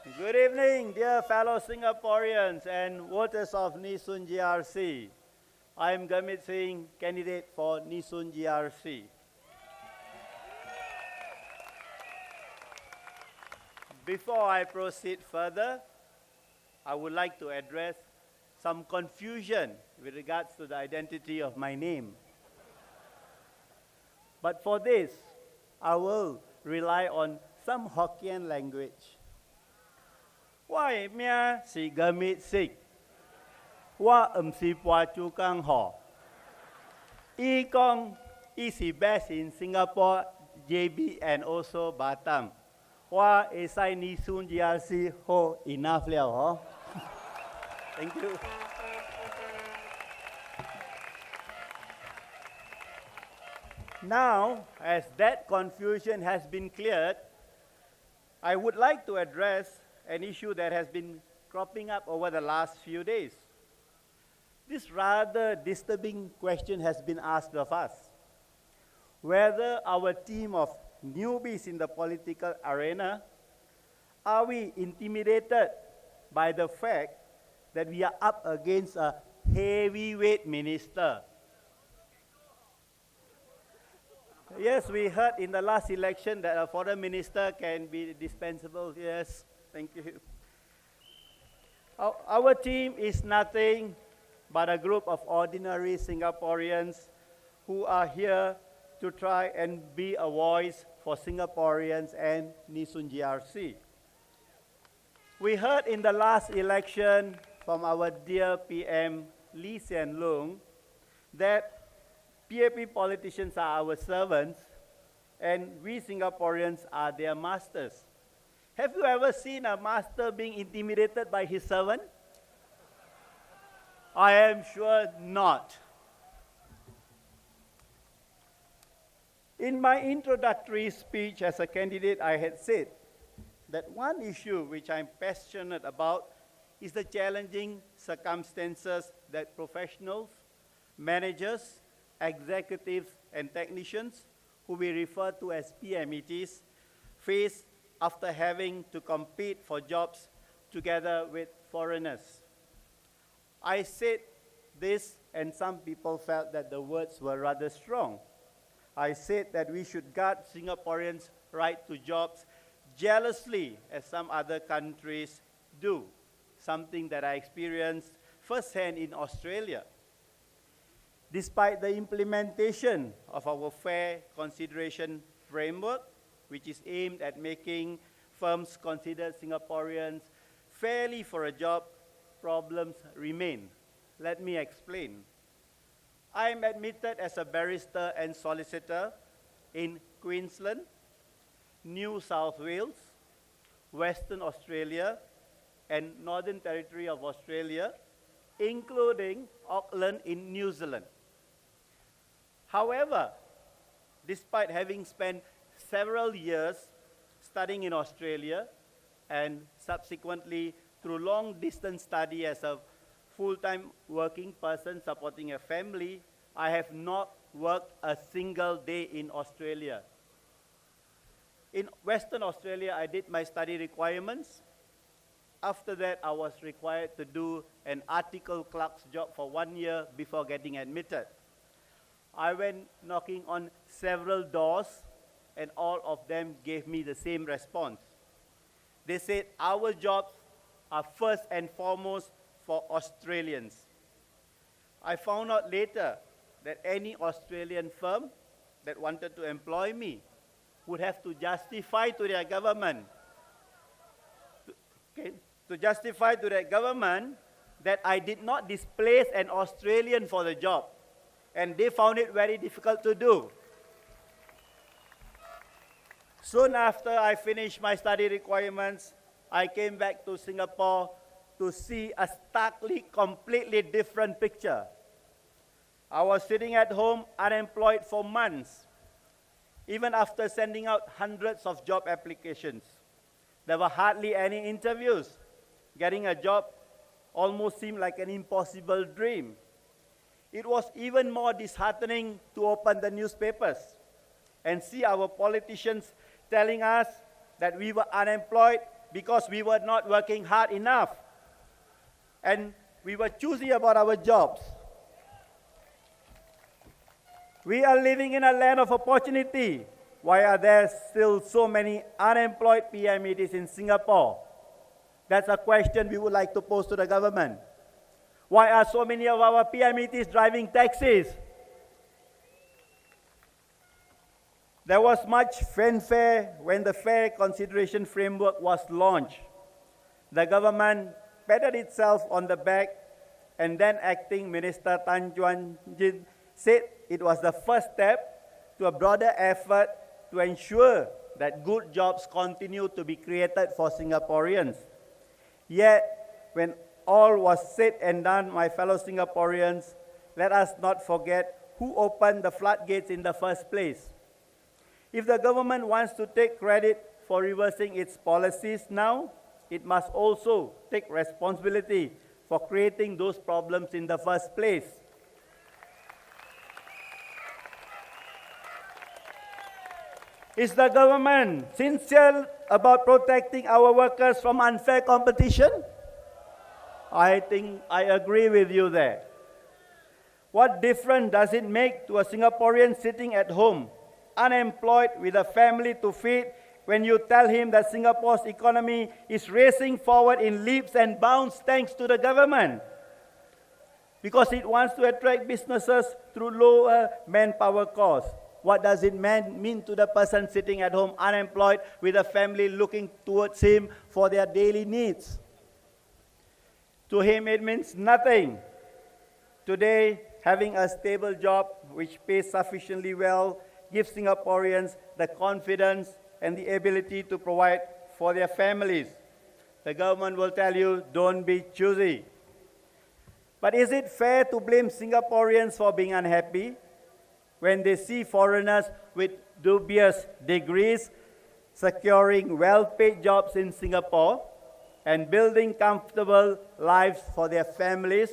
Good evening, dear fellow Singaporeans and voters of Yishun GRC. I am Gurmit Singh, candidate for Yishun GRC. Before I proceed further, I would like to address some confusion with regards to the identity of my name. But for this, I will rely on some Hokkien language. Why mia si Gurmit Singh? Wa si Pua Chu Kang Ho. I Kong is best in Singapore, JB and also Batam. Wa esai Yishun GRC ho enough liao ho. Thank you. Now, as that confusion has been cleared, I would like to address an issue that has been cropping up over the last few days. This rather disturbing question has been asked of us, whether our team of newbies in the political arena, are we intimidated by the fact that we are up against a heavyweight minister? Yes, we heard in the last election that a foreign minister can be dispensable. Yes, thank you. Our team is nothing but a group of ordinary Singaporeans who are here to try and be a voice for Singaporeans and Yishun GRC. We heard in the last election from our dear PM Lee Hsien Loong that PAP politicians are our servants and we Singaporeans are their masters. Have you ever seen a master being intimidated by his servant? I am sure not. In my introductory speech as a candidate, I had said that one issue which I'm passionate about is the challenging circumstances that professionals, managers, executives, and technicians, who we refer to as PMETs, face after having to compete for jobs together with foreigners. I said this, and some people felt that the words were rather strong. I said that we should guard Singaporeans' right to jobs jealously, as some other countries do, something that I experienced firsthand in Australia. Despite the implementation of our fair consideration framework, which is aimed at making firms consider Singaporeans fairly for a job, problems remain. Let me explain. I am admitted as a barrister and solicitor in Queensland, New South Wales, Western Australia, and Northern Territory of Australia, including Auckland in New Zealand. However, despite having spent several years studying in Australia and subsequently through long-distance study as a full-time working person supporting a family, I have not worked a single day in Australia. In Western Australia, I did my study requirements. After that, I was required to do an article clerk's job for 1 year before getting admitted. I went knocking on several doors, and all of them gave me the same response. They said, our jobs are first and foremost for Australians. I found out later that any Australian firm that wanted to employ me would have to justify to their government, to justify to their government that I did not displace an Australian for the job. And they found it very difficult to do. Soon after I finished my study requirements, I came back to Singapore to see a starkly, completely different picture. I was sitting at home unemployed for months, even after sending out hundreds of job applications. There were hardly any interviews. Getting a job almost seemed like an impossible dream. It was even more disheartening to open the newspapers and see our politicians telling us that we were unemployed because we were not working hard enough and we were choosy about our jobs. We are living in a land of opportunity. Why are there still so many unemployed PMETs in Singapore? That's a question we would like to pose to the government. Why are so many of our PMETs driving taxis? There was much fanfare when the Fair Consideration Framework was launched. The government patted itself on the back, and then Acting Minister Tan Chuan Jin said it was the first step to a broader effort to ensure that good jobs continue to be created for Singaporeans. Yet, when all was said and done, my fellow Singaporeans, let us not forget who opened the floodgates in the first place. If the government wants to take credit for reversing its policies now, it must also take responsibility for creating those problems in the first place. Is the government sincere about protecting our workers from unfair competition? I think I agree with you there. What difference does it make to a Singaporean sitting at home, unemployed with a family to feed, when you tell him that Singapore's economy is racing forward in leaps and bounds thanks to the government? Because it wants to attract businesses through lower manpower costs. What does it mean to the person sitting at home unemployed with a family looking towards him for their daily needs? To him, it means nothing. Today, having a stable job which pays sufficiently well gives Singaporeans the confidence and the ability to provide for their families. The government will tell you, don't be choosy. But is it fair to blame Singaporeans for being unhappy when they see foreigners with dubious degrees securing well-paid jobs in Singapore and building comfortable lives for their families?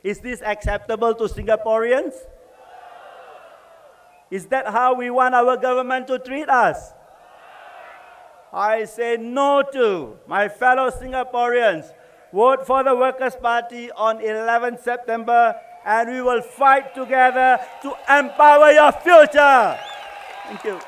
Is this acceptable to Singaporeans? Is that how we want our government to treat us? I say no to my fellow Singaporeans. Vote for the Workers' Party on 11 September, and we will fight together to empower your future. Thank you.